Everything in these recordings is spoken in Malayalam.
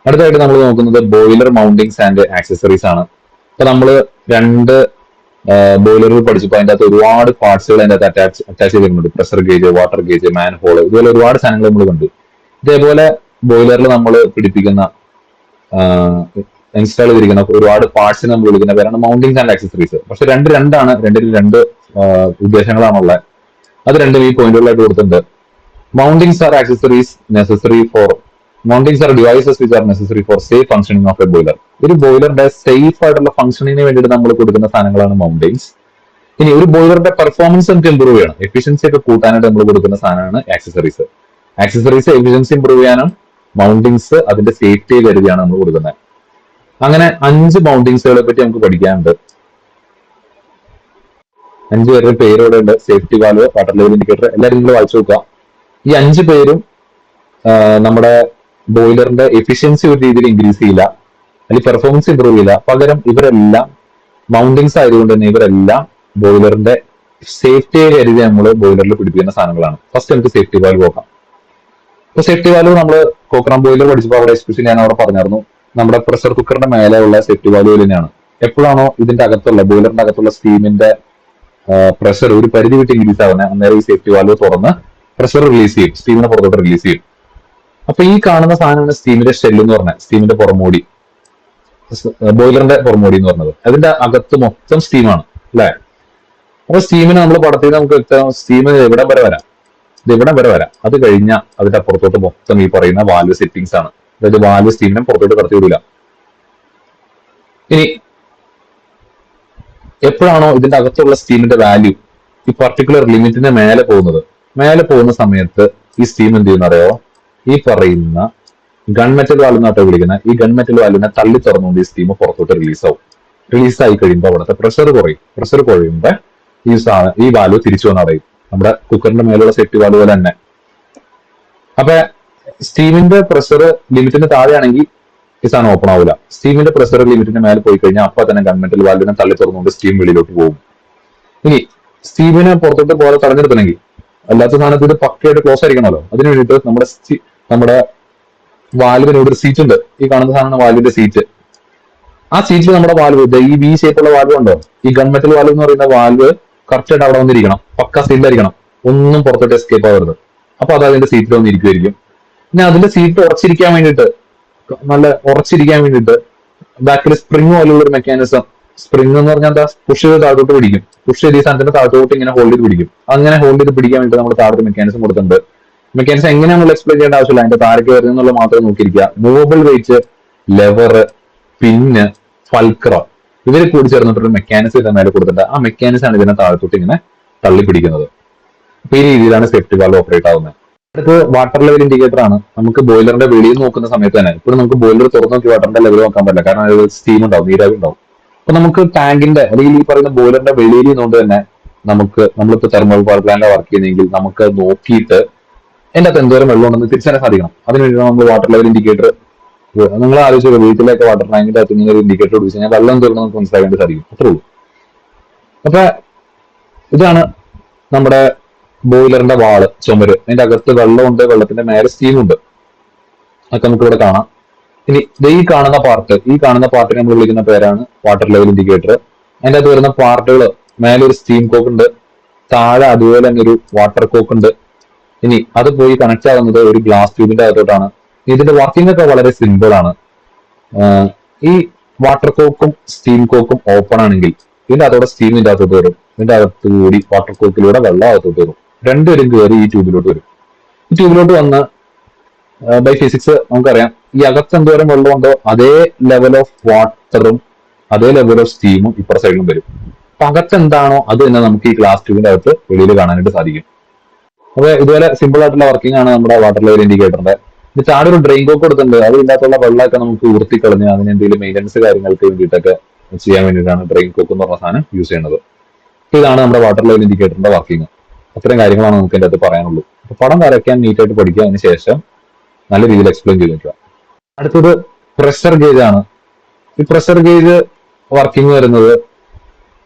അടുത്തായിട്ട് നമ്മൾ നോക്കുന്നത് ബോയിലർ മൗണ്ടിങ്സ് ആൻഡ് ആക്സസറീസ് ആണ്. ഇപ്പൊ നമ്മൾ രണ്ട് ബോയിലറുകൾ പഠിച്ചപ്പോൾ അതിന്റെ അകത്ത് ഒരുപാട് പാർട്സുകൾ അതിന്റെ അകത്ത് അറ്റാച്ച് ചെയ്തിട്ടുണ്ട്. പ്രഷർ ഗേജ്, വാട്ടർ ഗേജ്, മാൻ ഹോൾ, ഇതുപോലെ ഒരുപാട് സാധനങ്ങൾ നമ്മൾ കണ്ടു. ഇതേപോലെ ബോയിലറിൽ നമ്മൾ പിടിപ്പിക്കുന്ന ഇൻസ്റ്റാൾ ചെയ്തിരിക്കുന്ന ഒരുപാട് പാർട്സിനെ നമ്മൾ വിളിക്കുന്ന പേരാണ് മൗണ്ടിങ്സ് ആൻഡ് ആക്സസറീസ്. പക്ഷെ രണ്ടാണ്, രണ്ടിൽ രണ്ട് ഉദ്ദേശങ്ങളാണുള്ളത്. അത് രണ്ടും ഈ പോയിന്റുകളായിട്ട് കൊടുത്തിട്ടുണ്ട്. Mountings are accessories necessary for mountings are devices which are necessary for safe functioning of a boiler. ഒരു ബോയിലറിന്റെ സേഫ് ആയിട്ടുള്ള ഫംഗ്ഷനിങ്ങിന് വേണ്ടിയിട്ട് നമ്മൾ കൊടുക്കുന്ന സാധനങ്ങളാണ് മൗണ്ടിങ്സ്. ഇനി ഒരു ബോയിലറിന്റെ പെർഫോമൻസ് നമുക്ക് ഇമ്പ്രൂവ് ചെയ്യണം, എഫിഷ്യൻസി ഒക്കെ കൂട്ടാനായിട്ട് നമ്മൾ കൊടുക്കുന്ന സാധനമാണ് ആക്സസറീസ്. ആക്സസറീസ് എഫിഷ്യൻസി ഇമ്പ്രൂവ് ചെയ്യാനും മൗണ്ടിങ്സ് അതിന്റെ സേഫ്റ്റിയെ കരുതിയാണ് നമ്മൾ കൊടുക്കുന്നത്. അങ്ങനെ 5 മൗണ്ടിങ്സുകളെ പറ്റി നമുക്ക് പഠിക്കാനുണ്ട്. 5 പേരുടെ പേര് ഇവിടെ ഉണ്ട്. Safety valve, water level indicator, എല്ലാവരും നിങ്ങൾ വായിച്ചു നോക്കുക. ഈ 5 പേരും നമ്മുടെ ബോയിലറിന്റെ എഫിഷ്യൻസി ഒരു രീതിയിൽ ഇൻക്രീസ് ചെയ്യില്ല, അല്ലെങ്കിൽ പെർഫോമൻസ് ഇമ്പ്രൂവ് ചെയ്യില്ല. പകരം ഇവരെല്ലാം മൗണ്ടിങ്സ് ആയതുകൊണ്ട് തന്നെ ഇവരെല്ലാം ബോയിലറിന്റെ സേഫ്റ്റിയെ കരുതി നമ്മൾ ബോയിലറിൽ പിടിപ്പിക്കുന്ന സാധനങ്ങളാണ്. ഫസ്റ്റ് നമുക്ക് സേഫ്റ്റി വാൽവ് നോക്കാം. ഇപ്പൊ സേഫ്റ്റി വാൽവ് നമ്മൾ കോക്രാം ബോയിലർ പഠിച്ചപ്പോൾ അവിടെ എസ്പെഷ്യലി ഞാൻ അവിടെ പറഞ്ഞായിരുന്നു, നമ്മുടെ പ്രഷർ കുക്കറിന്റെ മേലെയുള്ള സേഫ്റ്റി വാൽവ് തന്നെയാണ്. എപ്പോഴാണോ ഇതിന്റെ അകത്തുള്ള ബോയിലറിന്റെ അകത്തുള്ള സ്റ്റീമിന്റെ പ്രഷർ ഒരു പരിധി വിട്ട് ഇൻക്രീസ് ആവുന്നത്, അന്നേരം ഈ സേഫ്റ്റി വാൽവ് തുറന്ന് പ്രഷർ റിലീസ് ചെയ്യും, സ്റ്റീമിനെ പുറത്തോട്ട് റിലീസ് ചെയ്യും. അപ്പൊ ഈ കാണുന്ന സാധനമാണ് സ്റ്റീമിന്റെ ഷെല്ല് എന്ന് പറഞ്ഞത്, സ്റ്റീമിന്റെ പുറമോടി, ബോയിലറിന്റെ പുറമോടി എന്ന് പറഞ്ഞത്. അതിന്റെ അകത്ത് മൊത്തം സ്റ്റീമാണ് അല്ലെ. അപ്പൊ സ്റ്റീമിന് നമ്മൾ പടത്തിൽ നമുക്ക് സ്റ്റീം എവിടം വരെ വരാം, ഇത് ഇവിടം വരെ വരാം. അത് കഴിഞ്ഞാൽ അതിന്റെ അപ്പുറത്തോട്ട് മൊത്തം ഈ പറയുന്ന വാൽവ് സെറ്റിംഗ്സ് ആണ്. അതായത് വാൽവ് സ്റ്റീമിനെ പുറത്തോട്ട് കടത്തി വിടില്ല. ഇനി എപ്പോഴാണോ ഇതിന്റെ അകത്തുള്ള സ്റ്റീമിന്റെ വാല്യൂ ഈ പർട്ടിക്കുലർ ലിമിറ്റിന് മേലെ പോകുന്ന സമയത്ത് ഈ സ്റ്റീം എന്ത് ചെയ്യുന്ന അറിയോ, ഈ പറയുന്ന ഗൺമെറ്റൽ വാൽവ് എന്നാട്ടോ വിളിക്കുന്ന ഈ ഗൺമെറ്റൽ വാൽവിനെ തള്ളി തുറന്നുകൊണ്ട് ഈ സ്റ്റീം പുറത്തോട്ട് റിലീസ് ആവും. റിലീസ് ആയി കഴിയുമ്പോൾ അവിടുത്തെ പ്രഷർ കുറയും. പ്രഷർ കുറയുമ്പോൾ ഈ വാൽവ് തിരിച്ചു വന്ന് അടയും. നമ്മുടെ കുക്കറിന്റെ മേലുള്ള സേഫ്റ്റി വാൽവ് പോലെ തന്നെ. അപ്പൊ സ്റ്റീമിന്റെ പ്രഷർ ലിമിറ്റിന് താഴെയാണെങ്കിൽ ഈ സാധനം ഓപ്പൺ ആവില്ല. സ്റ്റീമിന്റെ പ്രഷർ ലിമിറ്റിന് മേലെ പോയി കഴിഞ്ഞാൽ അപ്പൊ തന്നെ ഗൺമെറ്റൽ വാൽവിനെ തള്ളി തുറന്നുകൊണ്ട് സ്റ്റീം വെളിയിലോട്ട് പോകും. ഇനി സ്റ്റീമിനെ പുറത്തോട്ട് പോലെ തടഞ്ഞെടുക്കണമെങ്കിൽ, അല്ലാത്ത സാധനത്തിൽ ഇത് പക്കയായിട്ട് ക്ലോസ് ആയിരിക്കണമല്ലോ, അതിന് വേണ്ടിയിട്ട് നമ്മുടെ വാൽവിനോട് ഒരു സീറ്റ് ഉണ്ട്. ഈ കാണുന്ന സാധനമാണ് വാൽവിന്റെ സീറ്റ്. ആ സീറ്റിൽ നമ്മുടെ വാൽവ്, ഈ വി ഷേപ്പുള്ള വാൽവ് ഉണ്ടോ, ഈ ഗൺമെറ്റൽ വാൽവ് എന്ന് പറയുന്ന വാൽവ് കറക്റ്റ് ആയിട്ട് അവിടെ വന്നിരിക്കണം, പക്ക സീറ്റിലായിരിക്കണം, ഒന്നും പുറത്തോട്ട് എസ്കേപ്പ് ആവരുത്. അപ്പൊ അത് അതിന്റെ സീറ്റിൽ വന്നിരിക്കുമായിരിക്കും. പിന്നെ അതിന്റെ സീറ്റ് ഉറച്ചിരിക്കാൻ വേണ്ടിയിട്ട്, നല്ല ഉറച്ചിരിക്കാൻ വേണ്ടിയിട്ട് ബാക്കിൽ സ്പ്രിങ് പോലുള്ള ഒരു മെക്കാനിസം, സ്പ്രിങ് എന്ന് പറഞ്ഞാൽ എന്താ, പുഷ് ചെയ്ത് താഴോട്ട് പിടിക്കും. പുഷ് ചെയ്ത് ഈ സാധനത്തിന്റെ താഴോട്ട് ഇങ്ങനെ ഹോൾഡ് ചെയ്ത് പിടിക്കും. അങ്ങനെ ഹോൾഡ് ചെയ്ത് പിടിക്കാൻ വേണ്ടി നമ്മൾ താഴത്തെ മെക്കാനിസം കൊടുത്തിട്ടുണ്ട്. മെക്കാനിസം എങ്ങനെ നമ്മൾ എക്സ്പ്ലെയിൻ ചെയ്യേണ്ട ആവശ്യമില്ല, അതിന്റെ താഴേക്ക് വരുന്നുള്ള മാത്രം നോക്കിയിരിക്കുക. മൂവബിൾ വെയിറ്റ്, ലെവർ, പിന്ന്, ഫൾക്ര, ഇവർ കൂടി ചേർന്നിട്ടൊരു മെക്കാനിസം ഇതിന്റെ മേലെ കൊടുത്തിട്ടുണ്ട്. ആ മെക്കാനിസം ആണ് ഇതിനെ താഴത്തോട്ട് ഇങ്ങനെ തള്ളി പിടിക്കുന്നത്. അപ്പൊ ഈ രീതിയിലാണ് സേഫ്റ്റി വാൽവ് ഓപ്പറേറ്റ് ആവുന്നത്. അടുത്ത് വാട്ടർ ലെവൽ ഇൻഡിക്കേറ്റർ ആണ്. നമുക്ക് ബോയിലറിന്റെ വെളിയിൽ നോക്കുന്ന സമയത്ത് തന്നെ, ഇപ്പോൾ നമുക്ക് ബോയിലർ തുറന്നു നോക്കി വാട്ടറിന്റെ ലെവൽ നോക്കാൻ പറ്റില്ല, കാരണം അത് സ്റ്റീം ഉണ്ടാവും, നീരാവി ഉണ്ടാവും. അപ്പൊ നമുക്ക് ടാങ്കിന്റെ അല്ലെങ്കിൽ ഈ പറയുന്ന ബോയിലറിന്റെ വെളിയിൽ നിന്നുകൊണ്ട് തന്നെ നമ്മളിപ്പോ തെർമൽ പവർ പ്ലാന്റിലാണ് വർക്ക് ചെയ്യുന്നതെങ്കിൽ നമുക്ക് നോക്കിയിട്ട് അതിന്റെ അകത്ത് എന്തോരം വെള്ളം ഉണ്ടെന്ന് തിരിച്ചറിയാൻ സാധിക്കണം. അതിനുവേണ്ടി നമ്മൾ വാട്ടർ ലെവൽ ഇൻഡിക്കേറ്റർ, നിങ്ങൾ ആലോചിച്ചു വീട്ടിലേക്ക് വാട്ടർ ടാങ്കിന്റെ അകത്ത് ഇങ്ങനെ ഒരു ഇൻഡിക്കേറ്റർ പിടിച്ചു കഴിഞ്ഞാൽ വെള്ളം എന്തോരം നമുക്ക് മനസ്സിലാക്കാൻ സാധിക്കും. അത്രേ ഉള്ളൂ. അപ്പൊ ഇതാണ് നമ്മുടെ ബോയിലറിന്റെ വാള്, ചുമര്. അതിന്റെ അകത്ത് വെള്ളമുണ്ട്, വെള്ളത്തിന്റെ മേലെ സ്റ്റീമുണ്ട്. അതൊക്കെ നമുക്ക് ഇവിടെ കാണാം. ഇനി ഈ കാണുന്ന പാർട്ടിനെ നമ്മൾ വിളിക്കുന്ന പേരാണ് വാട്ടർ ലെവൽ ഇൻഡിക്കേറ്റർ. അതിന്റെ അകത്ത് വരുന്ന പാർട്ടുകൾ, മേലെ ഒരു സ്റ്റീം കോക്ക് ഉണ്ട്, താഴെ അതുപോലെ തന്നെ ഒരു വാട്ടർ കോക്ക് ഉണ്ട്. ഇനി അത് പോയി കണക്ട് ആവുന്നത് ഒരു ഗ്ലാസ് ട്യൂബിന്റെ അകത്തോട്ടാണ്. ഇതിന്റെ വർക്കിംഗ് ഒക്കെ വളരെ സിമ്പിൾ ആണ്. ഈ വാട്ടർ കോക്കും സ്റ്റീം കോക്കും ഓപ്പൺ ആണെങ്കിൽ ഇതിന്റെ അതോടെ സ്റ്റീം ഇതിന്റെ അകത്തോട്ട് വരും. ഇതിന്റെ അകത്ത് കൂടി വാട്ടർ കോക്കിലൂടെ വെള്ളം അകത്തോട്ട് വരും. രണ്ടുപേരും കയറി ഈ ട്യൂബിലോട്ട് വരും. ഈ ട്യൂബിലോട്ട് വന്ന് ബൈ ഫിസിക്സ് നമുക്കറിയാം, ഈ അകത്ത് എന്തോരം വെള്ളമുണ്ടോ അതേ ലെവൽ ഓഫ് വാട്ടറും അതേ ലെവൽ ഓഫ് സ്റ്റീമും ഇപ്പുറ സൈഡിലും വരും. അപ്പൊ അകത്ത് എന്താണോ അത് തന്നെ നമുക്ക് ഈ ഗ്ലാസ് ട്യൂബിന്റെ അകത്ത് വെളിയിൽ കാണാനായിട്ട് സാധിക്കും. അപ്പൊ ഇതുപോലെ സിമ്പിൾ ആയിട്ടുള്ള വർക്കിംഗ് ആണ് നമ്മുടെ വാട്ടർ ലെവൽ ഇൻഡിക്കേറ്ററിന്റെ. ഇത് താഴെ ഒരു ഡ്രെയിൻ കോക്ക് കൊടുത്തിട്ടുണ്ട്. അത് ഇതിനകത്തുള്ള വെള്ളമൊക്കെ നമുക്ക് ഊർത്തിക്കളഞ്ഞ് അതിന് എന്തെങ്കിലും മെയിൻ്റനൻസ് കാര്യങ്ങൾക്ക് വേണ്ടിയിട്ടൊക്കെ ചെയ്യാൻ വേണ്ടിയിട്ടാണ് ഡ്രെയിൻ കോക്ക് എന്ന് പറഞ്ഞ സാധനം യൂസ് ചെയ്യുന്നത്. ഇതാണ് നമ്മുടെ വാട്ടർ ലെവൽ ഇൻഡിക്കേറ്ററിന്റെ വർക്കിംഗ്. അത്രയും കാര്യങ്ങളാണ് നമുക്ക് ഇതിന്റെ അകത്ത് പറയാനുള്ളൂ. അപ്പൊ പടം വരയ്ക്കാൻ നീറ്റായിട്ട് പഠിക്കുക, അതിന് ശേഷം നല്ല രീതിയിൽ എക്സ്പ്ലെയിൻ ചെയ്ത് വെക്കുക. അടുത്തത് പ്രഷർ ഗേജ് ആണ്. ഈ പ്രഷർ ഗേജ് വർക്കിംഗ് വരുന്നത്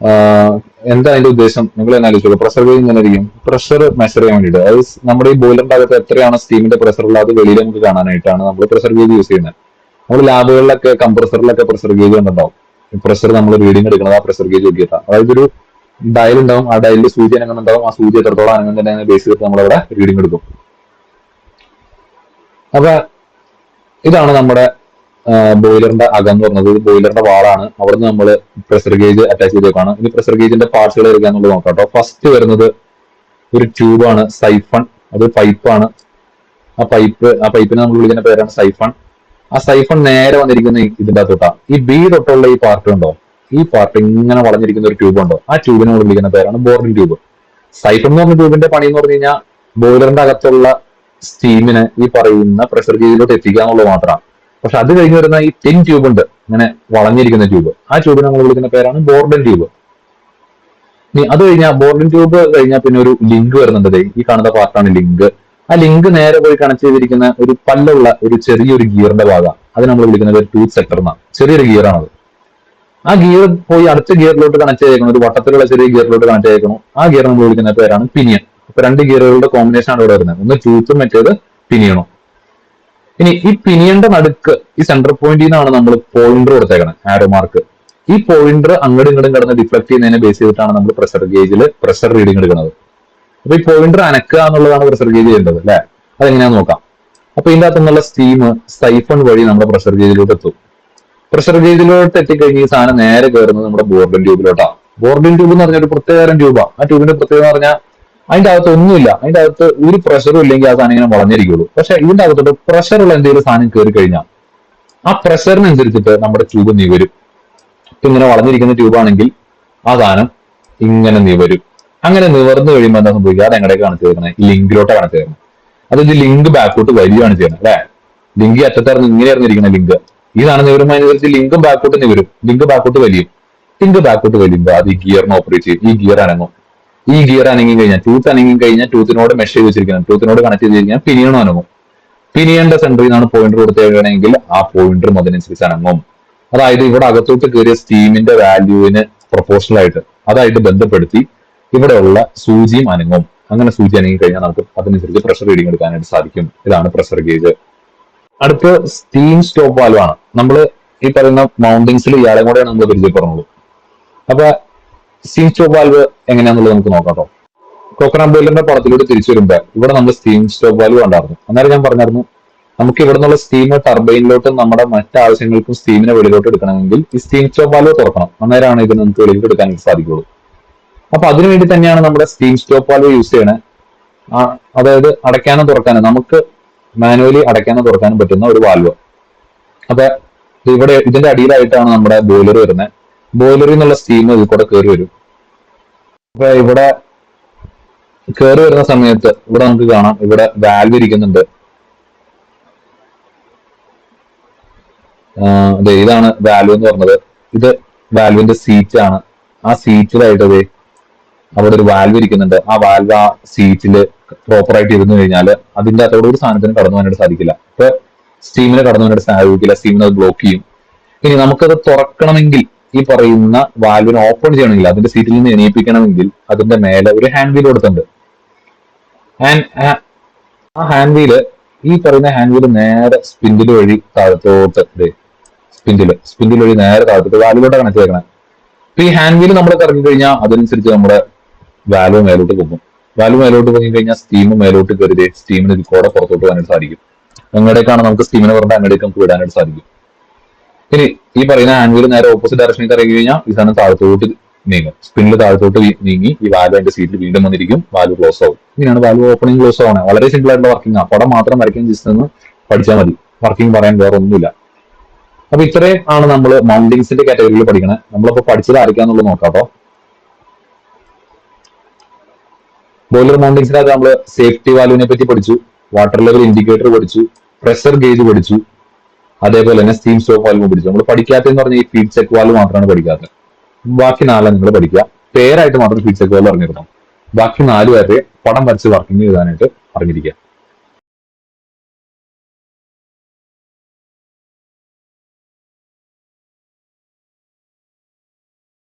എന്താ അതിന്റെ ഉദ്ദേശം നിങ്ങൾ തന്നെ ആലോചിച്ചോളൂ. പ്രഷർ ഗേജ് ഇങ്ങനെ ഇരിക്കും, പ്രഷർ മെഷർ ചെയ്യാൻ വേണ്ടിയിട്ട്. അത് നമ്മുടെ ഈ ബോയിലറിന്റെ അകത്ത് എത്രയാണ് സ്റ്റീമിന്റെ പ്രഷർ ഉള്ളത് അത് വെളിയിൽ നമുക്ക് കാണാനായിട്ടാണ് നമ്മൾ പ്രഷർ ഗേജ് യൂസ് ചെയ്യുന്നത്. നമ്മൾ ലാബുകളിലൊക്കെ കംപ്രസറിലൊക്കെ പ്രഷർ ഗേജ് കണ്ടുണ്ടാവും. പ്രഷർ നമ്മൾ റീഡിംഗ് എടുക്കുന്നത് ആ പ്രഷർ ഗേജ് നോക്കിയിട്ടാണ്. അതായത് ഒരു ഡയൽ ഉണ്ടാവും, ആ ഡയലിൽ സൂചി അനങ്ങുന്നുണ്ടാവും, ആ സൂചി എത്രത്തോളം അനങ്ങുന്നുണ്ടെങ്കിൽ ബേസ് ചെയ്തിട്ട് നമ്മളവിടെ റീഡിംഗ് എടുക്കും. അപ്പൊ ഇതാണ് നമ്മുടെ ബോയിലറിന്റെ അകം എന്ന് പറഞ്ഞത്. ബോയിലറിന്റെ വാളാണ്. അവിടെ നിന്ന് നമ്മൾ പ്രഷർ ഗേജ് അറ്റാച്ച് ചെയ്തേക്കാണ്. ഇനി പ്രഷർ ഗേജിന്റെ പാർട്സുകൾ എടുക്കാന്നുള്ളത് നോക്കാം കേട്ടോ. ഫസ്റ്റ് വരുന്നത് ഒരു ട്യൂബാണ്, സൈഫൺ. അത് പൈപ്പാണ്. ആ പൈപ്പിനെ നമ്മൾ വിളിക്കുന്ന പേരാണ് സൈഫൺ. ആ സൈഫൺ നേരെ വന്നിരിക്കുന്ന ഇതിന്റെ അകത്തോട്ടാ. ഈ ബി തൊട്ടുള്ള ഈ പാർട്ട് ഉണ്ടോ, ഈ പാർട്ട് ഇങ്ങനെ വളഞ്ഞിരിക്കുന്ന ഒരു ട്യൂബ് ഉണ്ടോ, ആ ട്യൂബിനെ നമ്മൾ വിളിക്കുന്ന പേരാണ് ബോർഡിൻ ട്യൂബ്. സൈഫൺ എന്ന് പറഞ്ഞ ട്യൂബിന്റെ പണി എന്ന് പറഞ്ഞു കഴിഞ്ഞാൽ ബോയിലറിന്റെ അകത്തുള്ള സ്റ്റീമിനെ ഈ പറയുന്ന പ്രഷർ ഗേജിലോട്ട് എത്തിക്കുക എന്നുള്ളത് മാത്രമാണ്. പക്ഷെ അത് കഴിഞ്ഞ് വരുന്ന ഈ തിൻ ട്യൂബ് ഉണ്ട്, ഇങ്ങനെ വളഞ്ഞിരിക്കുന്ന ട്യൂബ്, ആ ട്യൂബിനെ നമ്മൾ വിളിക്കുന്ന പേരാണ് ബോർഡൻ ട്യൂബ്. ഇനി അത് കഴിഞ്ഞാൽ ബോർഡൻ ട്യൂബ് കഴിഞ്ഞാൽ പിന്നെ ഒരു ലിങ്ക് വരുന്നുണ്ട്. ഈ കാണുന്ന പാർട്ടാണ് ലിങ്ക്. ആ ലിങ്ക് നേരെ പോയി കണക്ട് ചെയ്തിരിക്കുന്ന ഒരു പല്ലുള്ള ഒരു ചെറിയൊരു ഗിയറിന്റെ ഭാഗം, അത് നമ്മൾ വിളിക്കുന്നത് ഒരു ടൂത്ത് സെക്ടർ എന്നാണ്. ചെറിയൊരു ഗിയറാണത്. ആ ഗിയർ പോയി അടുത്ത ഗിയറിലോട്ട് കണക്ട് ചെയ്തേക്കണം, ഒരു വട്ടത്തിലുള്ള ചെറിയ ഗിയറിലോട്ട് കണക്ട് ചെയ്തേക്കണം. ആ ഗിയർ നമ്മൾ വിളിക്കുന്ന പേരാണ് പിനിയൻ. അപ്പൊ രണ്ട് ഗിയറുകളുടെ കോമ്പിനേഷൻ ആണ് ഇവിടെ വരുന്നത്. ഒന്ന് ടൂത്തും മറ്റേത് പിനിയണും. ഇനി ഈ പിനിയന്റെ നടുക്ക് ഈ സെന്റർ പോയിന്റിൽ നിന്നാണ് നമ്മൾ പോയിന്റർ കൊടുത്തേക്കണം, ആരോ മാർക്ക്. ഈ പോയിന്റർ അങ്ങോട്ടും ഇങ്ങോട്ടും കിടന്ന് ഡിഫ്ലക്ട് ചെയ്യുന്നതിനെ ബേസ് ചെയ്തിട്ടാണ് നമ്മൾ പ്രഷർ ഗേജിൽ പ്രഷർ റീഡിംഗ് എടുക്കുന്നത്. അപ്പൊ ഈ പോയിന്റർ അനക്കുക എന്നുള്ളതാണ് പ്രഷർ ഗേജ് ചെയ്യേണ്ടത് അല്ലെ. അതെങ്ങനെയാന്ന് നോക്കാം. അപ്പൊ ഇതിന്റെ അകത്തു നിന്നുള്ള സ്റ്റീം സൈഫൺ വഴി നമ്മുടെ പ്രഷർ ഗേജിലോട്ട് എത്തും. പ്രഷർ ഗേജിലോട്ട് എത്തിക്കഴിഞ്ഞ് ഈ സാധനം നേരെ കയറുന്നത് നമ്മുടെ ബോർഡിൻ ട്യൂബിലോട്ടാണ്. ബോർഡിൻ ട്യൂബ് എന്ന് പറഞ്ഞ ഒരു പ്രത്യേകതരം ട്യൂബാണ്. ആ ട്യൂബിന്റെ പ്രത്യേകത എന്ന് പറഞ്ഞാൽ അതിന്റെ അകത്ത് ഒന്നുമില്ല, അതിന്റെ അകത്ത് ഒരു പ്രഷറും ഇല്ലെങ്കിൽ ആ സാധനം ഇങ്ങനെ വളഞ്ഞിരിക്കുള്ളൂ. പക്ഷെ ഇതിന്റെ അകത്തോട്ട് പ്രഷറുള്ള എന്തെങ്കിലും സാധനം കയറി കഴിഞ്ഞാൽ ആ പ്രഷറിനനുസരിച്ചിട്ട് നമ്മുടെ ട്യൂബ് നിവരും. ഇപ്പൊ ഇങ്ങനെ വളഞ്ഞിരിക്കുന്ന ട്യൂബാണെങ്കിൽ ആ സാധനം ഇങ്ങനെ നിവരും. അങ്ങനെ നിവർന്നു കഴിയുമ്പോൾ എന്താ സംഭവിക്കുക, അത് എങ്ങടേക്ക് കാണിച്ചു തരുന്നത്, ലിങ്കിലോട്ട് കാണിച്ചു തരുന്നത്. അത് ഇത് ലിങ്ക് ബാക്കോട്ട് വരികയാണ് ചെയ്യുന്നത് അല്ലെ. ലിങ്ക് അറ്റത്തായിരുന്നു ഇങ്ങനെ ഇറങ്ങിയിരിക്കുന്ന ലിങ്ക്. ഈ സാധനം നിവരുമ്പോൾ അതിനനുസരിച്ച് ലിങ്കും ബാക്കോട്ട് നിവരും, ലിങ്ക് ബാക്കോട്ട് വലിയും. ലിങ്ക് ബാക്കോട്ട് വലിയുമ്പോൾ അത് ഈ ഗിയറിന് ഓപ്പറേറ്റ് ചെയ്യും. ഈ ഗിയർ അനങ്ങും. ഈ ഗിയർ അനങ്ങി കഴിഞ്ഞാൽ ടൂത്ത് അനങ്ങി കഴിഞ്ഞാൽ ടൂത്തിനോട് മെഷ് ചെയ്ത് വെച്ചിരിക്കുന്നത്, ടൂത്തിനോട് കണക്ട് ചെയ്ത് കഴിഞ്ഞാൽ പിനിയണും അനങ്ങും. പിനിയന്റെ സെന്ററിൽ നിന്നാണ് പോയിന്റർ കൊടുത്തേക്കണമെങ്കിൽ ആ പോയിന്ററും അതിനനുസരിച്ച് അനങ്ങും. അതായത് ഇവിടെ അകത്തോട്ട് കയറിയ സ്റ്റീമിന്റെ വാല്യൂവിന് പ്രൊപ്പോർഷണൽ ആയിട്ട് അതായിട്ട് ബന്ധപ്പെടുത്തി ഇവിടെയുള്ള സൂചിയും അനങ്ങും. അങ്ങനെ സൂചി അനങ്ങി കഴിഞ്ഞാൽ നമുക്ക് അതനുസരിച്ച് പ്രഷർ റീഡിംഗ് എടുക്കാനായിട്ട് സാധിക്കും. ഇതാണ് പ്രഷർ ഗേജ്. അടുത്ത് സ്റ്റീം സ്റ്റോപ്പ് വാൽവ് ആണ്. നമ്മൾ ഈ പറയുന്ന മൗണ്ടിങ്സിൽ ഇയാളെ കൂടെയാണ് നമ്മൾ പരിചയപ്പെടുന്നുള്ളൂ. അപ്പൊ സ്റ്റീം സ്റ്റോപ്പ് വാൽവ് എങ്ങനെയാന്നുള്ളത് നമുക്ക് നോക്കാം. കോക്കനട്ട് ബോയിലറിന്റെ പടത്തിലൂടെ തിരിച്ചു വരുമ്പോൾ ഇവിടെ നമ്മൾ സ്റ്റീം സ്റ്റോപ്പ് വാൽവ് കണ്ടായിരുന്നു. അന്നേരം ഞാൻ പറഞ്ഞായിരുന്നു നമുക്ക് ഇവിടെ നിന്നുള്ള സ്റ്റീം ടർബൈനിലോട്ടും നമ്മുടെ മറ്റാവശ്യങ്ങൾക്കും സ്റ്റീമിനെ വെളിയിലോട്ട് എടുക്കണമെങ്കിൽ ഈ സ്റ്റീം സ്റ്റോപ്പ് വാൽവ് തുറക്കണം. അന്നേരമാണ് ഇത് നമുക്ക് വെളിയിലോട്ട് എടുക്കാൻ സാധിക്കുള്ളൂ. അപ്പൊ അതിനുവേണ്ടി തന്നെയാണ് നമ്മുടെ സ്റ്റീം സ്റ്റോപ്പ് വാൽവ് യൂസ് ചെയ്യണേ. അതായത് അടയ്ക്കാനും തുറക്കാനും, നമുക്ക് മാനുവലി അടയ്ക്കാനും തുറക്കാനും പറ്റുന്ന ഒരു വാൽവ്. അപ്പൊ ഇവിടെ ഇതിന്റെ അടിയിലായിട്ടാണ് നമ്മുടെ ബോയിലർ വരുന്നത്. ബോയിലറിൽ നിന്നുള്ള സ്റ്റീം ഇതിൽ കൂടെ കയറി വരും. അപ്പൊ ഇവിടെ കയറി വരുന്ന സമയത്ത് ഇവിടെ നമുക്ക് കാണാം, ഇവിടെ വാൽവ് ഇരിക്കുന്നുണ്ട്. ഇതാണ് വാൽവ് എന്ന് പറഞ്ഞത്. ഇത് വാൽവിന്റെ സീറ്റ് ആണ്. ആ സീറ്റിലായിട്ട് അവിടെ ഒരു വാൽവ് ഇരിക്കുന്നുണ്ട്. ആ വാൽവ് ആ സീറ്റില് പ്രോപ്പറായിട്ട് ഇരുന്നു കഴിഞ്ഞാൽ അതിന്റെ അകത്തോടെ ഒരു സാധനത്തിന് കടന്നു പോകാനായിട്ട് സാധിക്കില്ല. ഇപ്പൊ സ്റ്റീമിന് കടന്നു പോകാനായിട്ട് സാധിക്കില്ല, സ്റ്റീമിന് അത് ബ്ലോക്ക് ചെയ്യും. ഇനി നമുക്കത് തുറക്കണമെങ്കിൽ, ഈ പറയുന്ന വാൽവിനെ ഓപ്പൺ ചെയ്യണമെങ്കിൽ, അതിന്റെ സീറ്റിൽ നിന്ന് എണീപ്പിക്കണമെങ്കിൽ അതിന്റെ മേലെ ഒരു ഹാൻഡ് വീൽ കൊടുത്തിട്ടുണ്ട്. ആ ഹാൻഡ് വീല്, ഈ പറയുന്ന ഹാൻഡ് വീല് നേരെ സ്പിൻഡിൽ വഴി താഴത്തോട്ട്, സ്പിൻഡിൽ വഴി നേരെ താഴത്തോട്ട് വാൽവിലോട്ട് കണക്ട് ചെയ്യണം. അപ്പൊ ഈ ഹാൻഡ് വീല് നമ്മൾ കറങ്ങി കഴിഞ്ഞാൽ അതനുസരിച്ച് നമ്മുടെ വാൽവ് മേലോട്ട് പോകും. വാൽവ് മേലോട്ട് പോയി കഴിഞ്ഞാൽ സ്റ്റീം മേലോട്ട് കയറി സ്റ്റീമിന് ഇതിൽ കൂടെ പുറത്തോട്ട് പോകാനായിട്ട് സാധിക്കും. എങ്ങടേക്കാണ് നമുക്ക് സ്റ്റീമിനെ പറഞ്ഞാൽ അങ്ങടേക്ക് നമുക്ക് വിടാനായിട്ട് സാധിക്കും. ഇനി ഈ പറയുന്ന ഹാൻഡ് വീല് നേരെ ഓപ്പോസിറ്റ് ഡയറക്ഷനിൽ കറങ്ങി കഴിഞ്ഞാൽ ഈ സാധനം താഴത്തോട്ട് നീങ്ങും. സ്പിന്നിൽ താഴത്തോട്ട് നീങ്ങി ഈ വാൽവ് അതിന്റെ സീറ്റിൽ വീണ്ടും വന്നിരിക്കും. വാൽവ് ക്ലോസ് ആവും. ഇങ്ങനെയാണ് വാൽവ് ഓപ്പണിംഗ് ക്ലോസ് ആവുന്നത്. വളരെ സിമ്പിൾ ആയിട്ടുള്ള വർക്കിംഗ് ആണ്. പടം മാത്രം വരയ്ക്കാൻ ജസ്റ്റ് ഒന്ന് പഠിച്ചാൽ മതി. വർക്കിംഗ് പറയാൻ വേറെ ഒന്നുമില്ല. അപ്പൊ ഇത്രയും ആണ് നമ്മൾ മൗണ്ടിങ്സിന്റെ കാറ്റഗറിയിൽ പഠിക്കണേ. നമ്മളിപ്പോ പഠിച്ചത് ആയിരിക്കാന്നുള്ളത് നോക്കാട്ടോ. ബോയിലർ മൗണ്ടിങ്സിനകത്ത് നമ്മൾ സേഫ്റ്റി വാൽവിനെ പറ്റി പഠിച്ചു, വാട്ടർ ലെവൽ ഇൻഡിക്കേറ്റർ പഠിച്ചു, പ്രഷർ ഗേജ് പഠിച്ചു, അതേപോലെ തന്നെ സ്റ്റീം സ്റ്റോപ്പ് വാൽവ് പഠിച്ചു. നമ്മൾ പഠിക്കാത്തതെന്ന് പറഞ്ഞാൽ ഈ ഫീഡ് ചെക്ക് വാൽവ് മാത്രമാണ് പഠിക്കാത്തത്. ബാക്കി 4 നിങ്ങൾ പഠിക്കുക. പേരായിട്ട് മാത്രം ഫീഡ് ചെക്ക് വാൽവ് അറിഞ്ഞിരുന്നു. ബാക്കി 4 പേരെ പടം വരച്ച് വർക്കിംഗ് ചെയ്താനായിട്ട് അറിഞ്ഞിരിക്കുക.